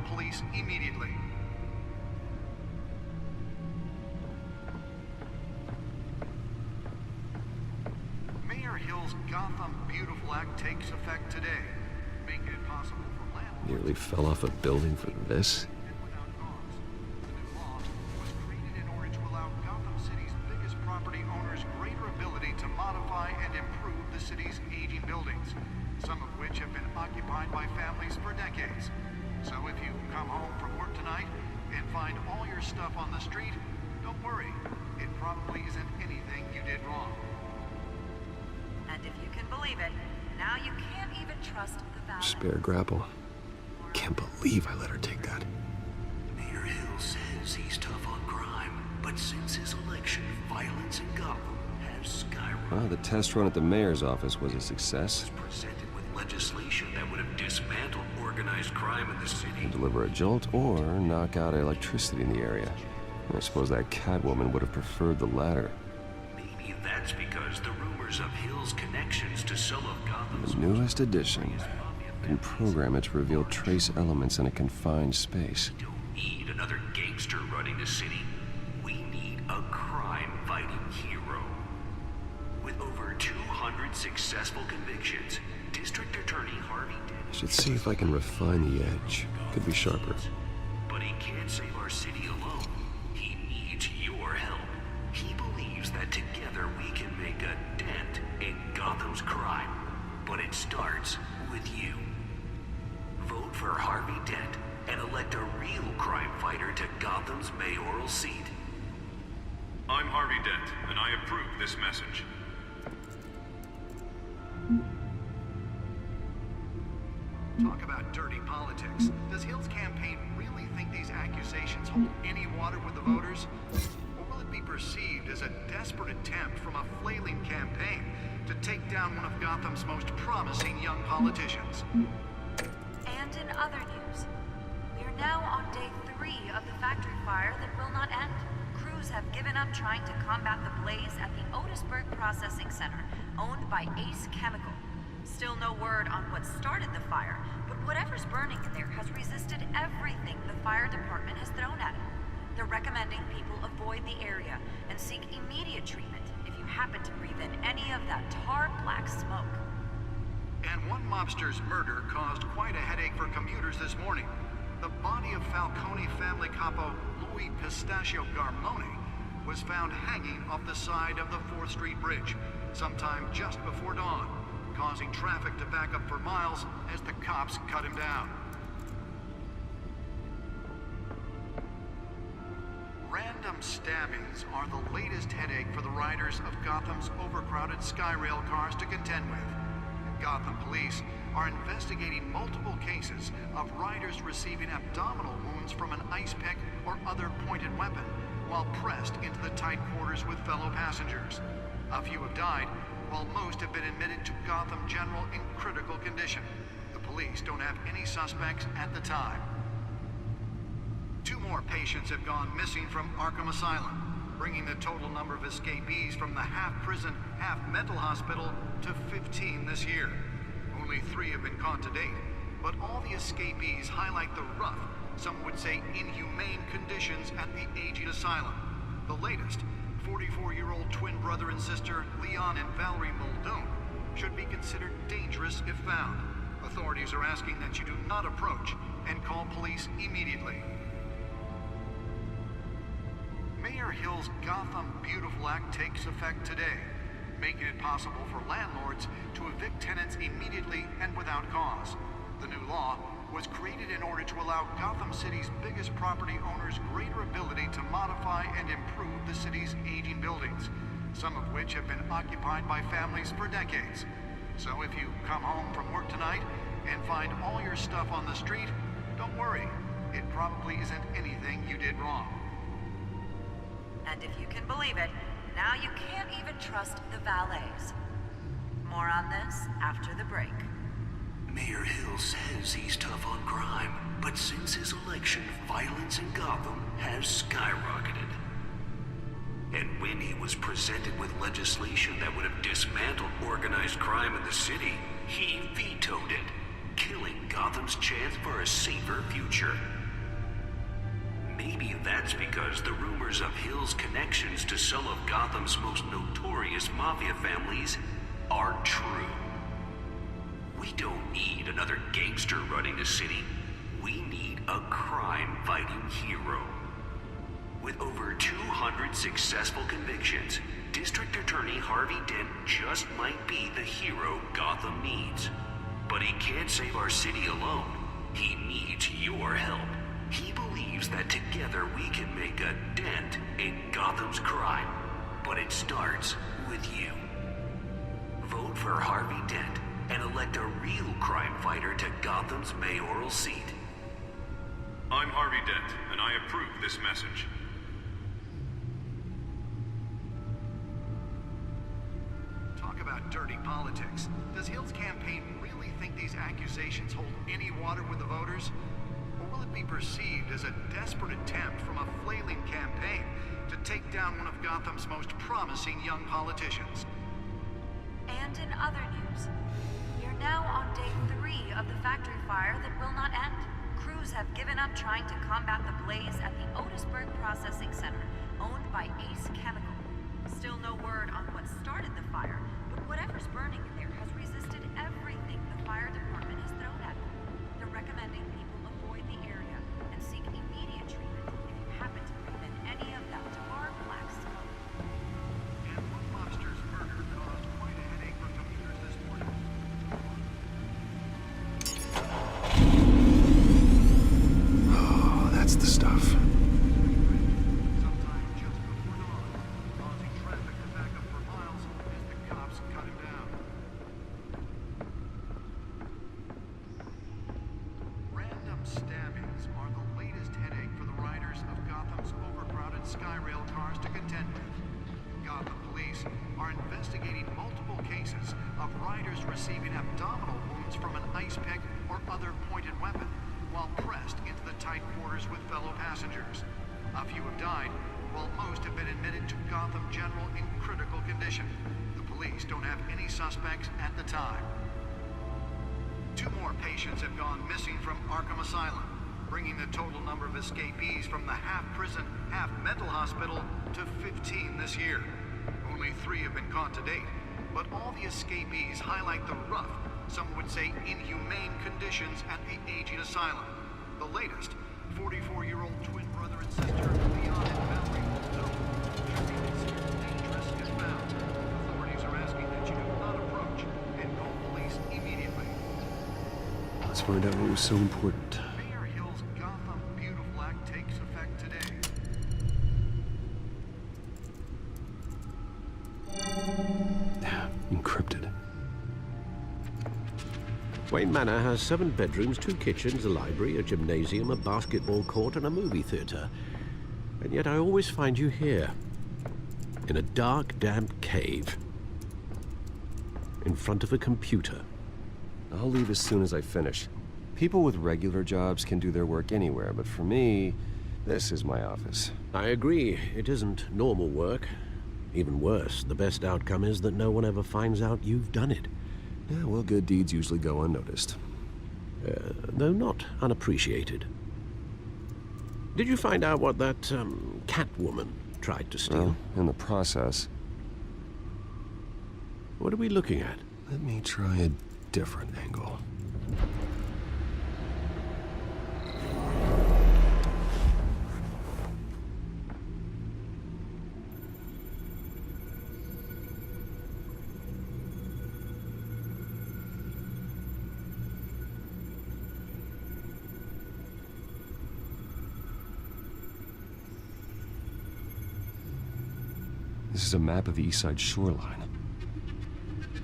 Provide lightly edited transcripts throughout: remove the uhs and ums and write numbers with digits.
police immediately. Mayor Hill's Gotham Beautiful Act takes effect today, making it possible for landlords... Nearly fell off a building for this? Property owners greater ability to modify and improve the city's aging buildings, some of which have been occupied by families for decades. So if you come home from work tonight and find all your stuff on the street, don't worry. It probably isn't anything you did wrong. And if you can believe it, now you can't even trust the valet. Spare grapple. Can't believe I let her take that. Mayor Hill says he's tough on crime, but since his election, violence in Gotham has skyrocketed. Well, the test run at the mayor's office was a success. Was presented with legislation that would have dismantled organized crime in the city. And deliver a jolt or knock out electricity in the area. I suppose that Catwoman would have preferred the latter. Maybe that's because the rumors of Hill's connections to some of Gotham's... The newest edition can program it to reveal trace elements in a confined space. We don't need another gangster running the city. We need a crime-fighting hero. With over 200 successful convictions, District Attorney Harvey Dent... I should see if I can refine the edge. Could be sharper. But he can't save our city alone. He needs your help. He believes that together we can make a dent in Gotham's crime. But it starts with you. Vote for Harvey Dent and elect a real crime fighter to Gotham's mayoral seat. I'm Harvey Dent, and I approve this message. Talk about dirty politics. Does Hill's campaign really think these accusations hold any water with the voters? Or will it be perceived as a desperate attempt from a flailing campaign to take down one of Gotham's most promising young politicians? And in other news, we are now on day 3 of the factory fire that will not end. Crews have given up trying to combat the blaze at the Otisburg Processing Center, owned by Ace Chemical. Still no word on what started the fire, but whatever's burning in there has resisted everything the fire department has thrown at it. They're recommending people avoid the area and seek immediate treatment if you happen to breathe in any of that tar black smoke. And one mobster's murder caused quite a headache for commuters this morning. The body of Falcone family capo Louis Pistachio Garmone was found hanging off the side of the 4th Street Bridge sometime just before dawn, causing traffic to back up for miles as the cops cut him down. Random stabbings are the latest headache for the riders of Gotham's overcrowded Skyrail cars to contend with. Gotham police are investigating multiple cases of riders receiving abdominal wounds from an ice pick or other pointed weapon while pressed into the tight quarters with fellow passengers. A few have died, while most have been admitted to Gotham General in critical condition. The police don't have any suspects at the time. 2 more patients have gone missing from Arkham Asylum, bringing the total number of escapees from the half-prison, half-mental hospital to 15 this year. Only 3 have been caught to date, but all the escapees highlight the rough, some would say inhumane conditions at the aging asylum. The latest, 44-year-old twin brother and sister Leon and Valerie Muldoon, should be considered dangerous if found. Authorities are asking that you do not approach and call police immediately. Mayor Hill's Gotham Beautiful Act takes effect today, making it possible for landlords to evict tenants immediately and without cause. The new law was created in order to allow Gotham City's biggest property owners greater ability to modify and improve the city's aging buildings, some of which have been occupied by families for decades. So if you come home from work tonight and find all your stuff on the street, don't worry. It probably isn't anything you did wrong. And if you can believe it, now you can't even trust the valets. More on this after the break. Mayor Hill says he's tough on crime, but since his election, violence in Gotham has skyrocketed. And when he was presented with legislation that would have dismantled organized crime in the city, he vetoed it. killing Gotham's chance for a safer future. Maybe that's because the rumors of Hill's connections to some of Gotham's most notorious mafia families are true. We don't need another gangster running the city. We need a crime-fighting hero. With over 200 successful convictions, District Attorney Harvey Dent just might be the hero Gotham needs. But he can't save our city alone. He needs your help. He believes that together we can make a dent in Gotham's crime. But it starts with you. Vote for Harvey Dent and elect a real crime fighter to Gotham's mayoral seat. I'm Harvey Dent, and I approve this message. Talk about dirty politics. Does Hill's campaign really think these accusations hold any water with the voters? Or will it be perceived as a desperate attempt from a flailing campaign to take down one of Gotham's most promising young politicians? And in other news, we are now on day 3 of the factory fire that will not end. Crews have given up trying to combat the blaze at the Otisburg Processing Center, owned by Ace Chemical. Still no word on what started the fire, but whatever's burning in there has resisted everything the fire department has thrown at it. They're recommending people avoid the area and seek immediate treatment if you happen to breathe in any of that tar black smoke. And one mobster's murder caused quite a headache for commuters this morning. Oh, that's the stuff. Sometime just before dawn, causing traffic to back up for miles as the cops cut him down. Random stabbings are the latest headache for the riders of Gotham's overcrowded Skyrail cars to contend with. Gotham police are investigating multiple cases of riders receiving abdominal wounds from an ice pick or other pointed weapon while pressed into the tight quarters with fellow passengers. A few have died, while most have been admitted to Gotham General in critical condition. The police don't have any suspects at the time. 2 more patients have gone missing from Arkham Asylum, bringing the total number of escapees from the half-prison, half-mental hospital to 15 this year. Only 3 have been caught to date, but all the escapees highlight the rough, some would say inhumane conditions at the aging asylum. The latest, 44-year-old twin brother and sister Leon and Valerie Holdo, should be considered dangerous if found. Authorities are asking that you do not approach and call police immediately. Let's find out what was so important. Mayor Hill's Gotham Beautiful Act takes effect today. Encrypted. Wayne Manor has 7 bedrooms, 2 kitchens, a library, a gymnasium, a basketball court, and a movie theater. And yet I always find you here, in a dark, damp cave, in front of a computer. I'll leave as soon as I finish. People with regular jobs can do their work anywhere, but for me, this is my office. I agree, it isn't normal work. Even worse, the best outcome is that no one ever finds out you've done it. Yeah, well, good deeds usually go unnoticed. Though not unappreciated. Did you find out what that, Catwoman tried to steal? Well, in the process. What are we looking at? Let me try a different angle. This is a map of the East Side shoreline.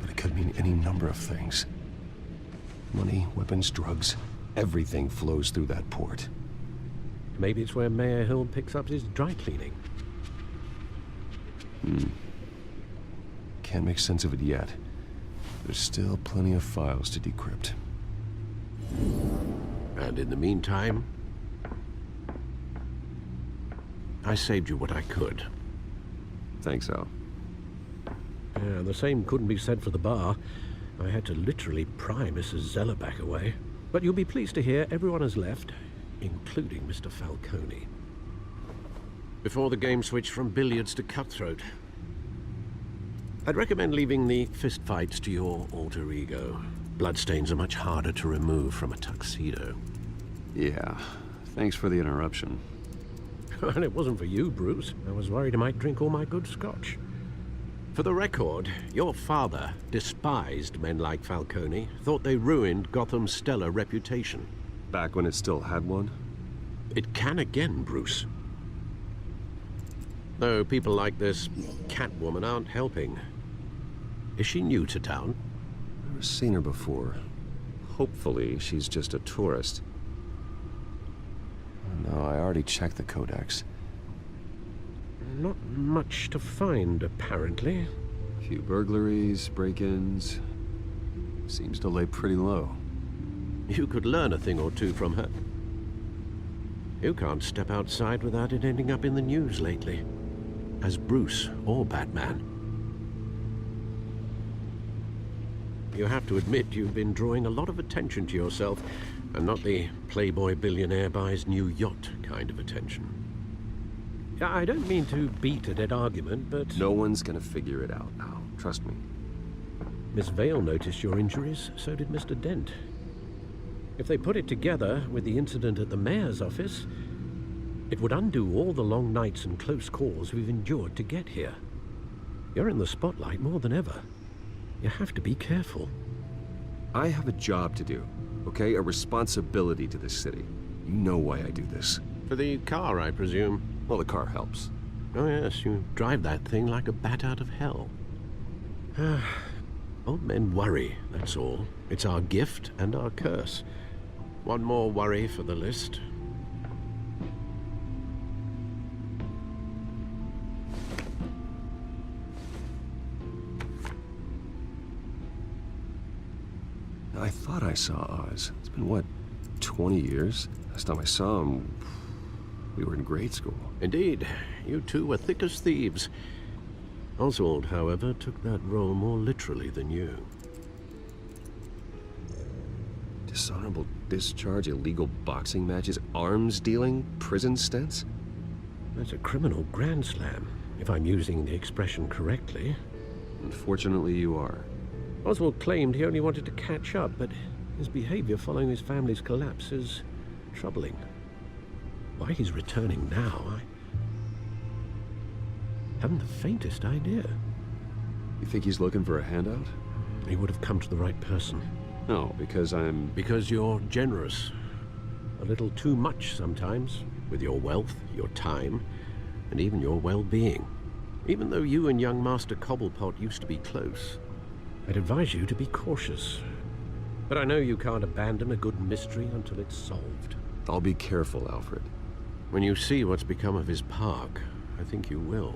But it could mean any number of things. Money, weapons, drugs, everything flows through that port. Maybe it's where Mayor Hill picks up his dry cleaning. Can't make sense of it yet. There's still plenty of files to decrypt. And in the meantime, I saved you what I could. Thanks, Al. The same couldn't be said for the bar. I had to literally pry Mrs. Zeller back away. But you'll be pleased to hear everyone has left, including Mr. Falcone. Before the game switched from billiards to cutthroat. I'd recommend leaving the fistfights to your alter ego. Bloodstains are much harder to remove from a tuxedo. Yeah, thanks for the interruption. And it wasn't for you, Bruce. I was worried I might drink all my good scotch. For the record, your father despised men like Falcone, thought they ruined Gotham's stellar reputation. Back when it still had one? It can again, Bruce. Though people like this Catwoman aren't helping. Is she new to town? Never seen her before. Hopefully, she's just a tourist. No, I already checked the codex. Not much to find, apparently. A few burglaries, break-ins. Seems to lay pretty low. You could learn a thing or two from her. You can't step outside without it ending up in the news lately. As Bruce or Batman. You have to admit you've been drawing a lot of attention to yourself, and not the playboy billionaire buys new yacht kind of attention. I don't mean to beat a dead argument, but... No one's gonna figure it out now. Trust me. Miss Vale noticed your injuries, so did Mr. Dent. If they put it together with the incident at the mayor's office, it would undo all the long nights and close calls we've endured to get here. You're in the spotlight more than ever. You have to be careful. I have a job to do, okay? A responsibility to this city. You know why I do this. For the car, I presume. Well, the car helps. Oh yes, you drive that thing like a bat out of hell. Old men worry, that's all. It's our gift and our curse. One more worry for the list. I thought I saw Oz. It's been, what, 20 years? Last time I saw him, we were in grade school. Indeed. You two were thick as thieves. Oswald, however, took that role more literally than you. Dishonorable discharge, illegal boxing matches, arms dealing, prison stints? That's a criminal grand slam, if I'm using the expression correctly. Unfortunately, you are. Oswald claimed he only wanted to catch up, but his behavior following his family's collapse is troubling. Why he's returning now, I haven't the faintest idea. You think he's looking for a handout? He would have come to the right person. No, because I'm... Because you're generous. A little too much sometimes, with your wealth, your time, and even your well-being. Even though you and young Master Cobblepot used to be close, I'd advise you to be cautious. But I know you can't abandon a good mystery until it's solved. I'll be careful, Alfred. When you see what's become of his park, I think you will.